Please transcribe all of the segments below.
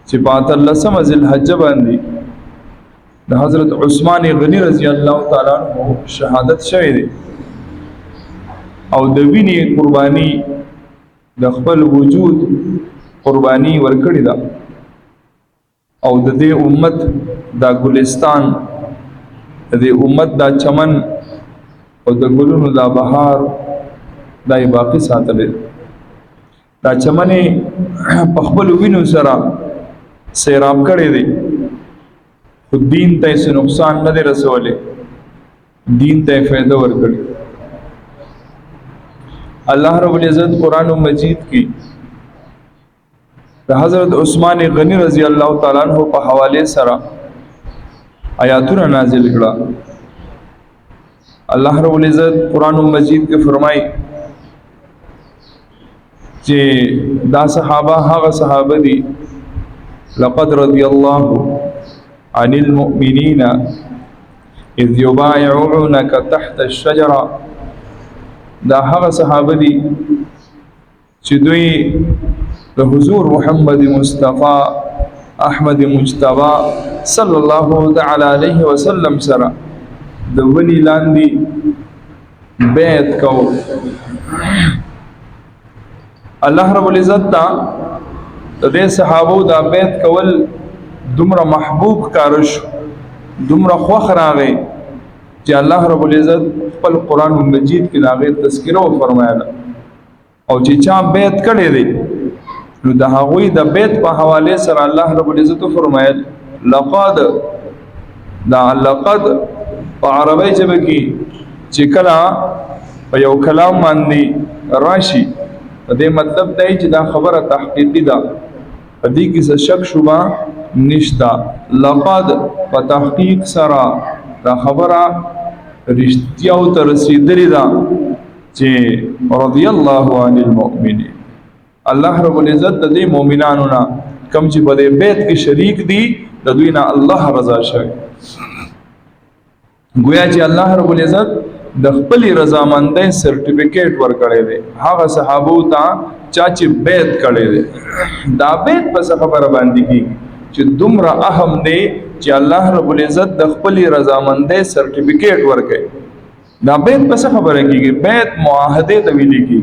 چې په 18 ذی الحجه باندې د حضرت عثمان غنی رضی الله تعالی عنہ شهادت شوه دی او د وینې قربانی د خپل وجود قربانی ورکړی دا او د دې امت دا ګلستان د دې امت دا چمن او د ګلونو دا بهار دا باقی ساتل دا چمنې په خپل وینو سره سیراب کړی دی خو دین ته څه نقصان نه دی رسولې دین ته فائدہ ورکړي الله رب العزت قرآن مجید کی د حضرت عثمان غنی رضی الله تعالی عنہ په حواله سره آیاتونه نازل کړه الله رب العزت قرآن مجید کې فرمایي چې دا صحابه هغه صحابه دي لقد رضي الله عن المؤمنين اذ يبايعونك تحت الشجره دا هغه صحابه دي چې دوی د حضور محمد مصطفی احمد مجتبی صلی الله تعالی علیه وسلم سره د ونی لاندې بیعت کو الله رب العزت دا د صحابو دا بیعت کول دومره محبوب کارش دومره خوخ راغی چې الله رب العزت خپل قرآن مجید کې داغه تذکره او فرمایله او چې چا بیعت کړی دی نو د هغوی د بیت په حواله سره الله رب العزت فرمایل لقد په عربی ژبه کې چې کله په یو کلام باندې راشي دې مطلب دی چې دا خبره تحقیقی ده دې کې څه شک شوبه نشتا لقد په تحقیق سره دا خبره رښتیا او تر رسیدلې ده چې رضی الله عن المؤمنین الله رب العزت د دې مؤمنانو نه کم چې په دې بیت کې شریک دي د دوی نه الله رضا شوی گویا چې الله رب العزت د خپل رضامندۍ سرټیفیکیټ ورکړی دی هغه صحابو ته چا چې بیت کړی دی دا بیت په خبره باندې کیږي چې دومره اهم دی چې الله رب العزت د خپل رضامندۍ سرټیفیکیټ ورکړي دا بیت په خبره کیږي بیت معاهده ته ویل کیږي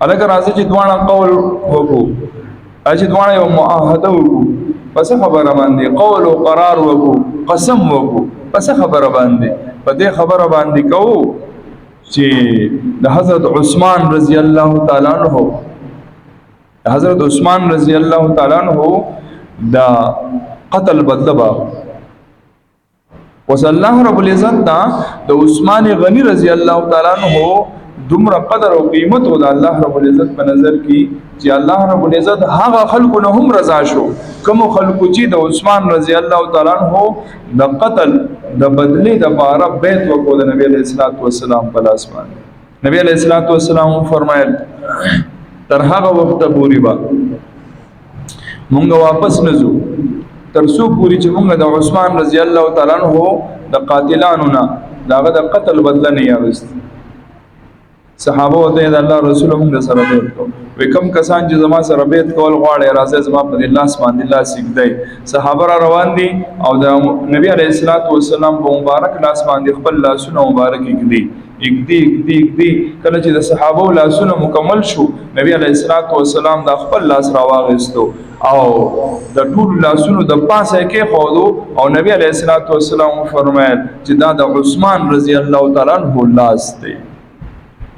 الګ راځي چې دوانه قول وکړو چې دوانه یو معاهده وکړو پس خبره باندې قول او قرار وکړو قسم وکړو پس خبره باندې په دې خبره باندې کوو چې د حضرت عثمان رضی الله تعالی عنہ حضرت عثمان رضی الله تعالی عنہ دا قتل بدلبا وصلی الله رب العزت د عثمان غنی رضی الله تعالی عنہ دومره قدر او قیمت او د الله رب العزت په نظر کې چې الله رب العزت هغه خلکو نه هم رضا شو کوم خلکو چې د عثمان رضی الله تعالی عنہ د قتل د بدلی د بار بیت وکړو د نبی علیہ الصلوۃ والسلام په لاس باندې نبی علیہ الصلوۃ والسلام فرمایل تر هغه وخت پورې با مونږ واپس نزو تر څو پوری چې مونږ د عثمان رضی الله تعالی عنہ د قاتلانو نه داغه د قتل بدل نه یاست صحابه ته د الله رسول هم سره بیت کو وکم کسان چې زما سره بیت کول غواړي راځي زما په الله باندې الله سجدای صحابه را روان دي او د نبی علیہ الصلوۃ والسلام په مبارک لاس باندې خپل لاسونه مبارک کړي اګدي کله چې د صحابه لاسونه مکمل شو نبی علیہ الصلوۃ والسلام د خپل لاس راواغستو او د ټول لاسونو د پاسه کې خودو او نبی علیہ الصلوۃ والسلام فرمایل چې دا د عثمان رضی الله تعالی عنہ لاس دی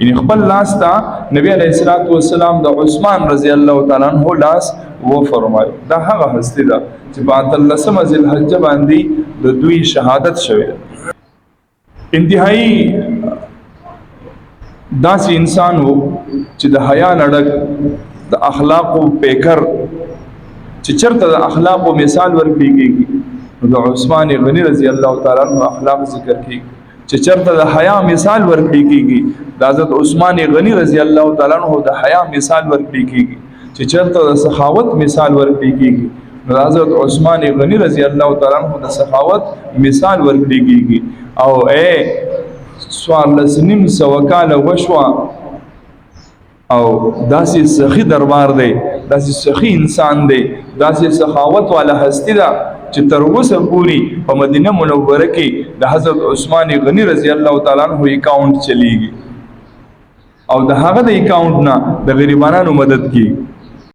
ان خپل لاس تا نبی علیہ الصلوۃ والسلام د عثمان رضی الله تعالی عنہ لاس و فرمایو دا هغه هستی دا چې په 13 ذی الحجه باندې د دوی شهادت شوه انتهایی داسې انسان وو چې د حیا نړک د اخلاق او پیکر چې چرته د اخلاق او مثال ورکړي د عثمان غنی رضی الله تعالی عنہ اخلاق ذکر کړي چې چرته د حیا مثال ورکړي کیږي د حضرت عثمان غنی رضی الله تعالی عنہ د حیا مثال ورکړي کیږي چې چرته د سخاوت مثال ورکړي کیږي د حضرت عثمان غنی رضی الله تعالی عنہ د سخاوت مثال ورکړي کیږي او سوال لسنیم سوکاله وشوا او داسې سخی دربار دی، داسې سخی انسان دی، داسې سخاوت والا هستی ده چې تر اوسه پورې په مدینه منوره کې د حضرت عثمان غنی رضی الله تعالی عنہ اکاونټ چلیږي او د هغه د اکاونټ نه د غریبانو مدد کی